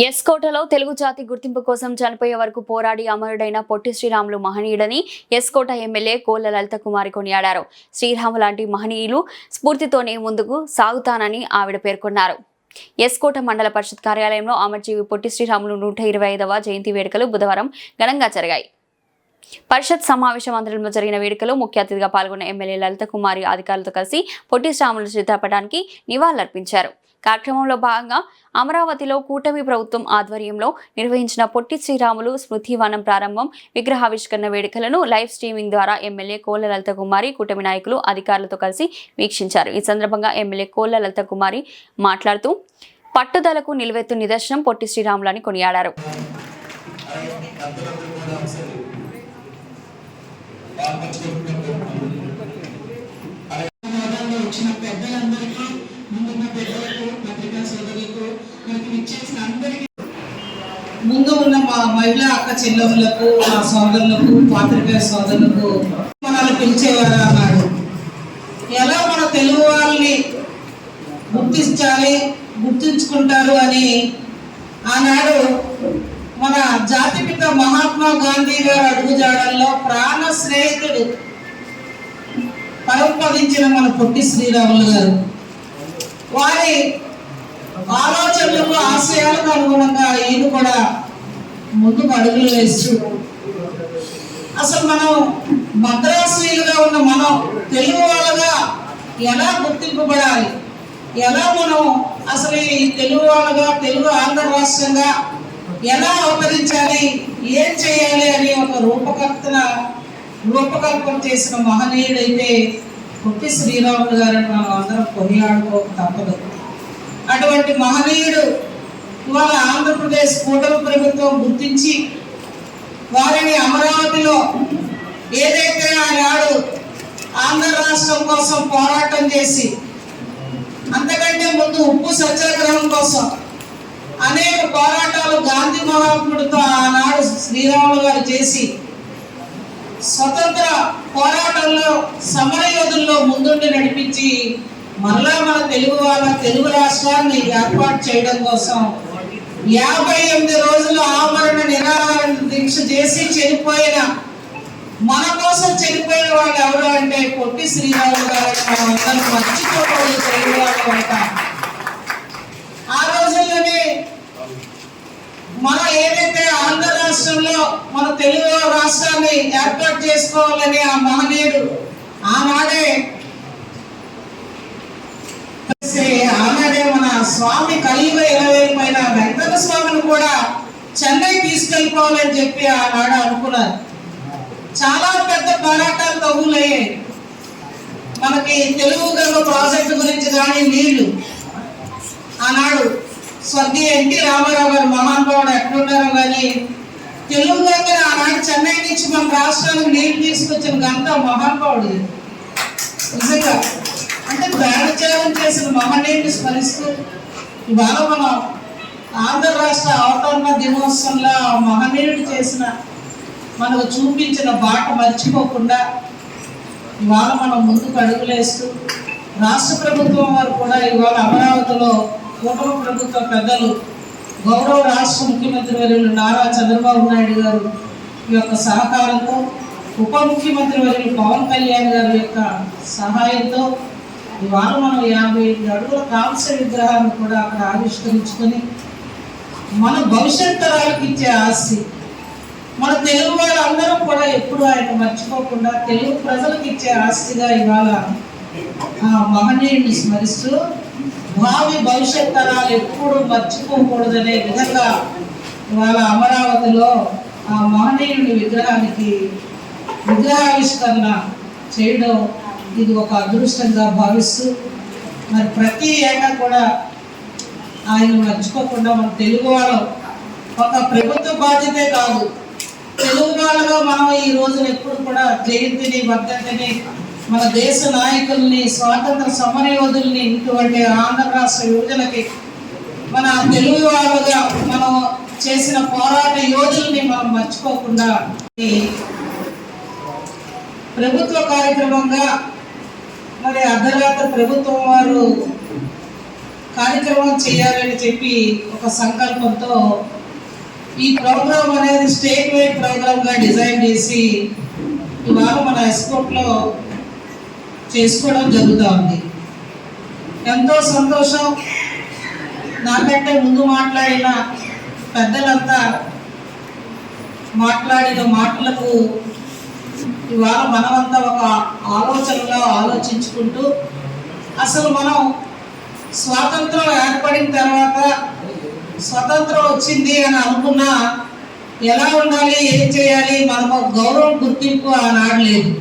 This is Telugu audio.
ఎస్కోటలో తెలుగు జాతి గుర్తింపు కోసం చనిపోయే వరకు పోరాడి అమరుడైన పొట్టి శ్రీరాములు మహనీయుడని ఎస్కోట ఎమ్మెల్యే కోళ్ల లలిత కుమారి కొనియాడారు. శ్రీరాము లాంటి మహనీయులు స్ఫూర్తితోనే ముందుకు సాగుతానని ఆవిడ పేర్కొన్నారు. ఎస్కోట మండల పరిషత్ కార్యాలయంలో అమరజీవి పొట్టి శ్రీరాములు 125వ జయంతి వేడుకలు బుధవారం ఘనంగా జరిగాయి. పరిషత్ సమావేశ మందిరంలో జరిగిన వేడుకలో ముఖ్య అతిథిగా పాల్గొన్న ఎమ్మెల్యే లలిత కుమారి అధికారులతో కలిసి పొట్టి శ్రీరాములు చిత్రపటానికి నివాళులర్పించారు. కార్యక్రమంలో భాగంగా అమరావతిలో కూటమి ప్రభుత్వం ఆధ్వర్యంలో నిర్వహించిన పొట్టి శ్రీరాములు స్మృతివనం ప్రారంభం విగ్రహావిష్కరణ వేడుకలను లైవ్ స్ట్రీమింగ్ ద్వారా ఎమ్మెల్యే కోళ్ల లలిత కుమారి కూటమి నాయకులు అధికారులతో కలిసి వీక్షించారు. ఈ సందర్భంగా ఎమ్మెల్యే కోళ్ల లలిత కుమారి మాట్లాడుతూ పట్టుదలకు నిలువెత్తు నిదర్శనం పొట్టి శ్రీరాములు అని కొనియాడారు. ముందు ఉన్న మా మహిళా అక్క చెల్లెములకు, మా సోదరులకు, పాత్రికేయ సోదరులకు మనల్ని పిలిచేవారు అన్నాడు. ఎలా మన తెలుగు వాళ్ళని గుర్తించుకుంటారు అని ఆనాడు మన జాతిపిత మహాత్మా గాంధీ గారు అడుగుజాడల్లో ప్రాణ స్నేహితుడు పరంపదించిన మన పొట్టి శ్రీరాములు గారు వారి ఆలోచనలకు ఆశయాలకు అనుగుణంగా ఈయన కూడా ముందుకు అడుగులు వేస్తూ అసలు మనం మద్రాసీలుగా ఉన్న మనం తెలుగు వాళ్ళగా ఎలా గుర్తింపబడాలి, ఎలా మనం అసలు ఈ తెలుగు వాళ్ళగా తెలుగు ఆంధ్ర రాష్ట్రంగా ఎలా అవతరించాలి, ఏం చేయాలి అని ఒక రూపకల్పన చేసిన మహనీయుడైతే పొట్టి శ్రీరాములు గారిని మనం అందరం కొనియాడుకోక తప్పదు. అటువంటి మహనీయుడు ఇవాళ ఆంధ్రప్రదేశ్ కూటమి ప్రభుత్వం గుర్తించి వారిని అమరావతిలో ఏదైతే ఆనాడు ఆంధ్ర రాష్ట్రం కోసం పోరాటం చేసి అంతకంటే ముందు ఉప్పు సత్యాగ్రహం కోసం అనేక పోరాటాలు గాంధీ మహాత్ముడితో ఆనాడు శ్రీరాములు గారు చేసి స్వతంత్ర పోరాటంలో సమరయోధుల్లో ముందుండి నడిపించి మరలా మన తెలుగు రాష్ట్రాన్ని ఏర్పాటు చేయడం కోసం 58 రోజులు ఆమరణ నిరాహార దీక్ష చేసి చనిపోయిన మన కోసం చనిపోయిన వాళ్ళు ఎవరు అంటే పొట్టి శ్రీరాములు గారు. అందరూ మర్చిపోకూడదు తెలుగు వాళ్ళు. ఆ రోజుల్లోనే మనం ఏదైతే ఆంధ్ర రాష్ట్రంలో మన తెలుగు రాష్ట్రాన్ని ఏర్పాటు చేసుకోవాలని ఆ మహనీయుడు ఆనాడే మన స్వామి కలియుగ 20 పైన వెంకట స్వామిని కూడా చెన్నై తీసుకెళ్ళిపోవాలని చెప్పి ఆనాడు అనుకున్నారు. చాలా పెద్ద పోరాటాలు తగులయ్యాయి. మనకి తెలుగు గంగ ప్రాజెక్టు గురించి కానీ నీళ్లు ఆనాడు స్వర్గీయ ఎన్టీ రామారావు గారు మహానుభావుడు ఎక్కడున్నారో కానీ తెలుగు గంగని ఆనాడు చెన్నై నుంచి మన రాష్ట్రానికి నీళ్లు తీసుకొచ్చిన గంట మహానుభావుడు. నిజంగా అంటే ప్రాణత్యాగం చేసిన మహనీయుడిని స్మరిస్తూ ఇవాళ మనం ఆంధ్ర రాష్ట్ర అవతరణ దినోత్సవంలో మహనీయుడు చేసిన మనకు చూపించిన బాట మర్చిపోకుండా ఇవాళ మనం ముందుకు అడుగులేస్తూ రాష్ట్ర ప్రభుత్వం వారు కూడా ఇవాళ అమరావతిలో కూటమి ప్రభుత్వ పెద్దలు గౌరవ రాష్ట్ర ముఖ్యమంత్రి వర్యులు నారా చంద్రబాబు నాయుడు గారు యొక్క సహకారంతో ఉప ముఖ్యమంత్రి వర్యులు పవన్ కళ్యాణ్ గారి యొక్క సహాయంతో ఇవాళ మనం 55 అడుగుల కాంస్య విగ్రహాన్ని కూడా అక్కడ ఆవిష్కరించుకొని మన భవిష్యత్ తరాలకు ఇచ్చే ఆస్తి మన తెలుగు వాళ్ళందరం కూడా ఎప్పుడు ఆయన మర్చిపోకుండా తెలుగు ప్రజలకు ఇచ్చే ఆస్తిగా ఇవాళ ఆ మహనీయుడిని స్మరిస్తూ భావి భవిష్యత్ తరాలు ఎప్పుడు మర్చిపోకూడదనే విధంగా ఇవాళ అమరావతిలో ఆ మహనీయుడి విగ్రహావిష్కరణ చేయడం ఇది ఒక అదృష్టంగా భావిస్తూ మరి ప్రతి ఏటా కూడా ఆయన మర్చిపోకుండా మన తెలుగు వాళ్ళం ఒక ప్రభుత్వ బాధ్యతే కాదు, తెలుగు వాళ్ళగా మనం ఈ రోజున ఎప్పుడు కూడా జయంతిని వర్ధంతిని మన దేశ నాయకుల్ని స్వాతంత్ర సమరయోధుల్ని ఇటువంటి ఆంధ్ర రాష్ట్ర యోజనకి మన తెలుగు వాళ్ళగా మనం చేసిన పోరాట యోధుల్ని మనం మర్చిపోకుండా ప్రభుత్వ కార్యక్రమంగా మరి అర్ధరాత్రి ప్రభుత్వం వారు కార్యక్రమం చేయాలని చెప్పి ఒక సంకల్పంతో ఈ ప్రోగ్రాం అనేది స్టేట్ వైడ్ ప్రోగ్రామ్గా డిజైన్ చేసి ఇవాళ మన ఎస్కోట్లో చేసుకోవడం జరుగుతూ ఉంది. ఎంతో సంతోషం. నాకంటే ముందు మాట్లాడిన పెద్దలంతా మాట్లాడిన మాటలకు ఇవాళ మనమంతా ఒక ఆలోచనలో ఆలోచించుకుంటూ అసలు మనం స్వాతంత్రం ఏర్పడిన తర్వాత స్వతంత్రం వచ్చింది అని అనుకున్నా ఎలా ఉండాలి, ఏం చేయాలి, మనకు గౌరవం గుర్తింపు ఆనాడు లేదు.